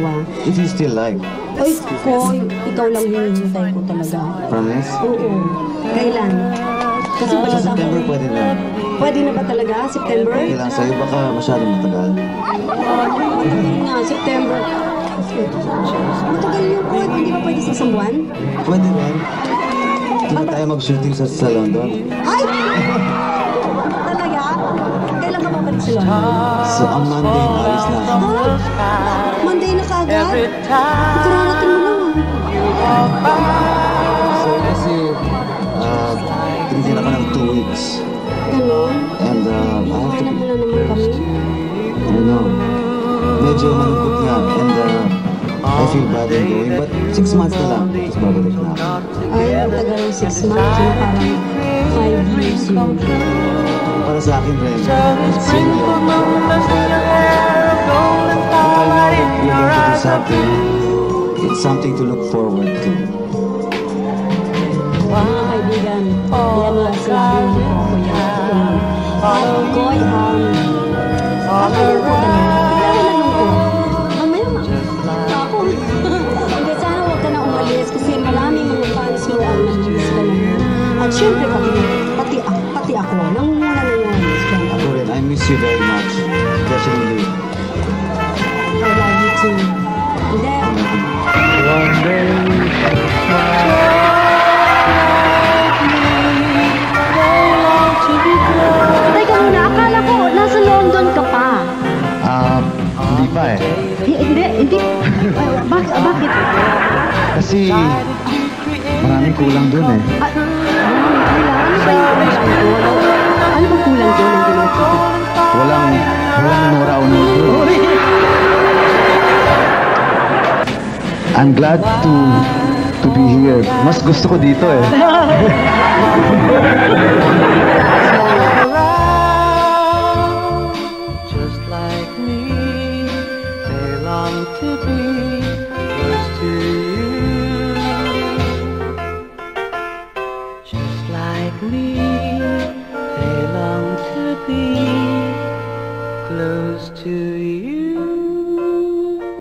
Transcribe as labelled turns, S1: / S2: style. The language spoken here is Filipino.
S1: dalawa.
S2: If you still like.
S1: Ay, ko, ikaw lang yung hinihintay ko talaga.
S2: Promise?
S1: Oo. Kailan? Kasi
S2: Sa
S1: balita ko.
S2: September pwede na.
S1: Pwede na ba talaga? September?
S2: Okay lang sa'yo, baka masyadong matagal.
S1: Nga, September. Matagal yung po. Hindi ba pwede sa isang buwan?
S2: Pwede rin. Hindi tayo mag-shooting sa London.
S1: Ay! Talaga? Kailan ka babalik sa London?
S2: So, ang Monday na alis na.
S1: Ha? Monday na kagad? Kararating mo lang.
S2: So, kasi, tinitin ako ng 2 weeks.
S1: Ganon?
S2: And, I have to
S1: Alam
S2: be,
S1: mo na naman kami.
S2: I know, medyo malungkot nga. And, I feel bad in going. But 6 months na lang, tapos babalik na ako.
S1: Ay, ang tagal ng 6 months. Yung parang 5 years yun.
S2: Para sa akin rin, it's really if I know that you're going to do something, it's something to look forward to.
S1: Mga kaibigan, yan lang sinabi ko po yan. Koy, kakayan ko na lang. Bigla ko nalungkot. Mamaya ako. Hindi, sana huwag ka na umalis kasi maraming mga fans mo ang nag-miss ka naman. At syempre, pati ako, nangunguna na yung miss ka.
S2: Ako rin, I miss you very much. Especially you.
S1: I love you too. Hindi.
S3: One day,
S1: Teka muna, akala ko nasa London ka pa.
S3: hindi pa eh.
S1: Hindi. Bakit?
S3: Kasi maraming kulang dun eh.
S1: Ano ba kulang doon ang ginagawa?
S3: Walang Nora Honor dun. I'm glad to be here. Mas gusto ko dito eh.
S4: Just like me, they long to be close to you. Just like me, they long to be close to you.